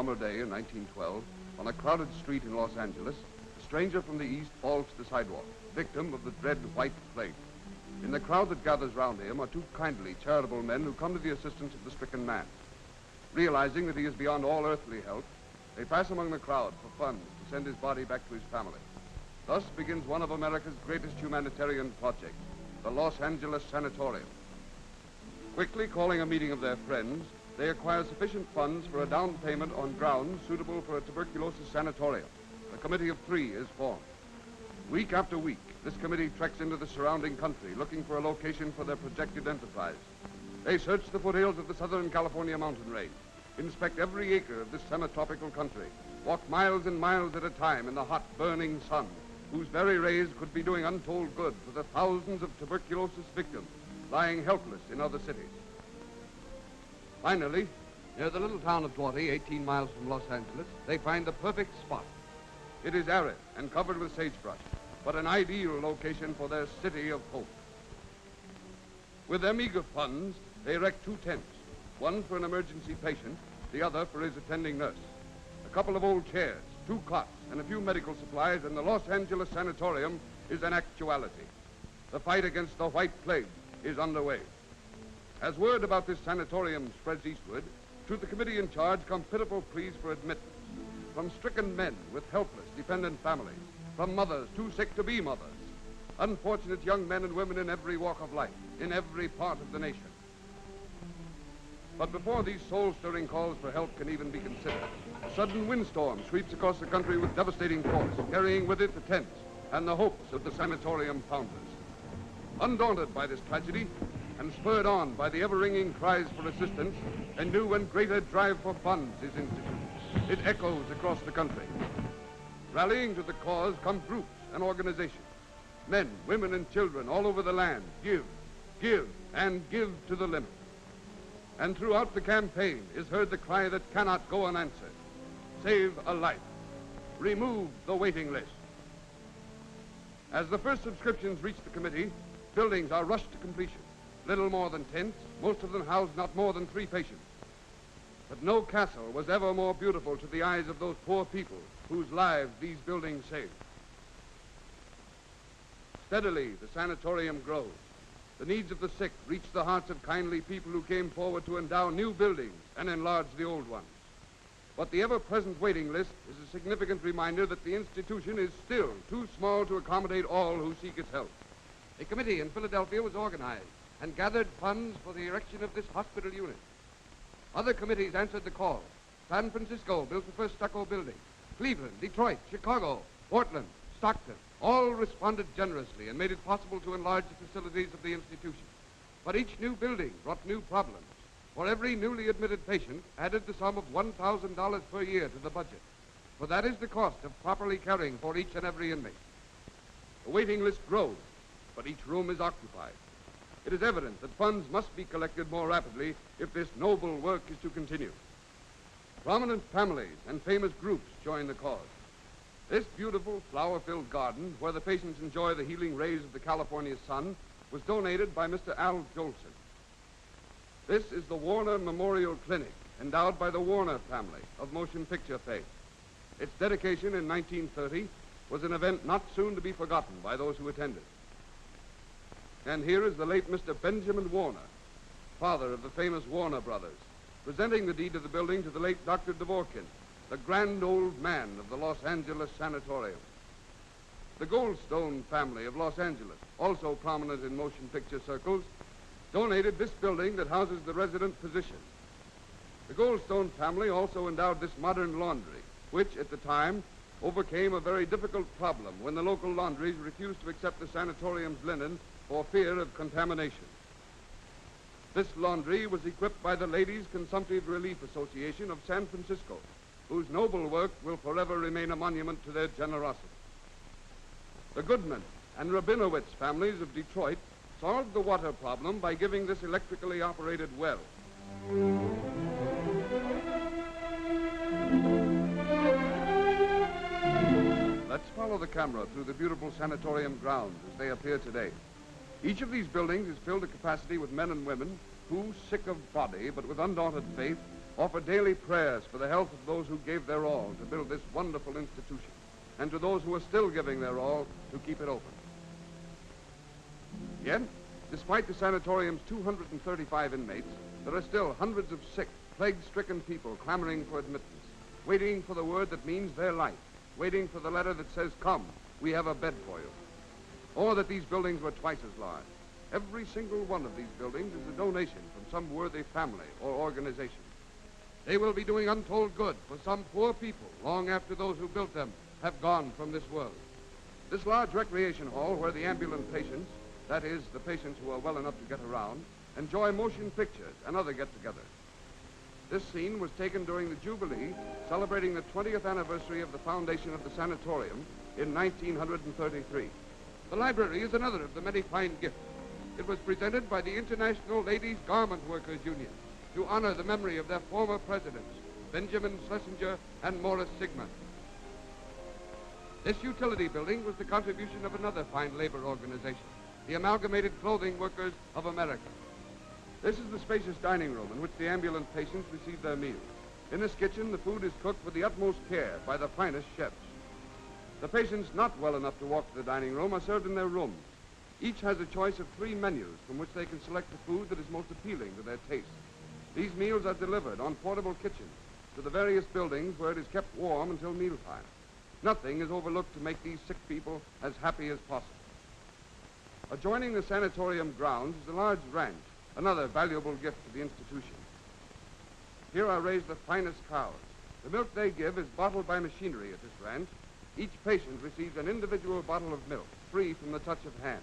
summer day in 1912, on a crowded street in Los Angeles, a stranger from the east falls to the sidewalk, victim of the dread white plague. In the crowd that gathers round him are two kindly, charitable men who come to the assistance of the stricken man. Realizing that he is beyond all earthly help, they pass among the crowd for funds to send his body back to his family. Thus begins one of America's greatest humanitarian projects, the Los Angeles Sanatorium. Quickly calling a meeting of their friends, they acquire sufficient funds for a down payment on grounds suitable for a tuberculosis sanatorium. A committee of 3 is formed. Week after week, this committee treks into the surrounding country looking for a location for their projected enterprise. They search the foothills of the Southern California mountain range, inspect every acre of this semi-tropical country, walk miles and miles at a time in the hot, burning sun, whose very rays could be doing untold good to the thousands of tuberculosis victims lying helpless in other cities. Finally, near the little town of Duarte, 18 miles from Los Angeles, they find the perfect spot. It is arid and covered with sagebrush, but an ideal location for their city of hope. With their meager funds, they erect 2 tents, one for an emergency patient, the other for his attending nurse. A couple of old chairs, 2 cots, and a few medical supplies, and the Los Angeles Sanatorium is an actuality. The fight against the white plague is underway. As word about this sanatorium spreads eastward, to the committee in charge come pitiful pleas for admittance. From stricken men with helpless, dependent families, from mothers too sick to be mothers, unfortunate young men and women in every walk of life, in every part of the nation. But before these soul-stirring calls for help can even be considered, a sudden windstorm sweeps across the country with devastating force, carrying with it the tents and the hopes of the sanatorium founders. Undaunted by this tragedy, and spurred on by the ever-ringing cries for assistance, a new and greater drive for funds is instituted. It echoes across the country. Rallying to the cause come groups and organizations. Men, women, and children all over the land give, and give to the limit. And throughout the campaign is heard the cry that cannot go unanswered. Save a life. Remove the waiting list. As the first subscriptions reach the committee, buildings are rushed to completion. Little more than tents, most of them house not more than 3 patients. But no castle was ever more beautiful to the eyes of those poor people whose lives these buildings saved. Steadily, the sanatorium grows. The needs of the sick reach the hearts of kindly people who came forward to endow new buildings and enlarge the old ones. But the ever-present waiting list is a significant reminder that the institution is still too small to accommodate all who seek its help. A committee in Philadelphia was organized and gathered funds for the erection of this hospital unit. Other committees answered the call. San Francisco built the first stucco building. Cleveland, Detroit, Chicago, Portland, Stockton, all responded generously and made it possible to enlarge the facilities of the institution. But each new building brought new problems. For every newly admitted patient added the sum of $1,000 per year to the budget. For that is the cost of properly caring for each and every inmate. The waiting list grows, but each room is occupied. It is evident that funds must be collected more rapidly if this noble work is to continue. Prominent families and famous groups join the cause. This beautiful flower-filled garden, where the patients enjoy the healing rays of the California sun, was donated by Mr. Al Jolson. This is the Warner Memorial Clinic, endowed by the Warner family of motion picture fame. Its dedication in 1930 was an event not soon to be forgotten by those who attended. And here is the late Mr. Benjamin Warner, father of the famous Warner brothers, presenting the deed of the building to the late Dr. Dvorkin, the grand old man of the Los Angeles Sanatorium. The Goldstone family of Los Angeles, also prominent in motion picture circles, donated this building that houses the resident physician. The Goldstone family also endowed this modern laundry, which at the time overcame a very difficult problem when the local laundries refused to accept the sanatorium's linen for fear of contamination. This laundry was equipped by the Ladies' Consumptive Relief Association of San Francisco, whose noble work will forever remain a monument to their generosity. The Goodman and Rabinowitz families of Detroit solved the water problem by giving this electrically operated well. Let's follow the camera through the beautiful sanatorium grounds as they appear today. Each of these buildings is filled to capacity with men and women who, sick of body but with undaunted faith, offer daily prayers for the health of those who gave their all to build this wonderful institution, and to those who are still giving their all to keep it open. Yet, despite the sanatorium's 235 inmates, there are still hundreds of sick, plague-stricken people clamoring for admittance, waiting for the word that means their life, waiting for the letter that says, "Come, we have a bed for you." Or that these buildings were twice as large. Every single one of these buildings is a donation from some worthy family or organization. They will be doing untold good for some poor people long after those who built them have gone from this world. This large recreation hall where the ambulant patients, that is, the patients who are well enough to get around, enjoy motion pictures and other get-togethers. This scene was taken during the Jubilee, celebrating the 20th anniversary of the foundation of the sanatorium in 1933. The library is another of the many fine gifts. It was presented by the International Ladies Garment Workers Union to honor the memory of their former presidents, Benjamin Schlesinger and Morris Sigmund. This utility building was the contribution of another fine labor organization, the Amalgamated Clothing Workers of America. This is the spacious dining room in which the ambulant patients receive their meals. In this kitchen, the food is cooked with the utmost care by the finest chefs. The patients not well enough to walk to the dining room are served in their rooms. Each has a choice of 3 menus from which they can select the food that is most appealing to their taste. These meals are delivered on portable kitchens to the various buildings where it is kept warm until mealtime. Nothing is overlooked to make these sick people as happy as possible. Adjoining the sanatorium grounds is a large ranch, another valuable gift to the institution. Here are raised the finest cows. The milk they give is bottled by machinery at this ranch. Each patient receives an individual bottle of milk, free from the touch of hands.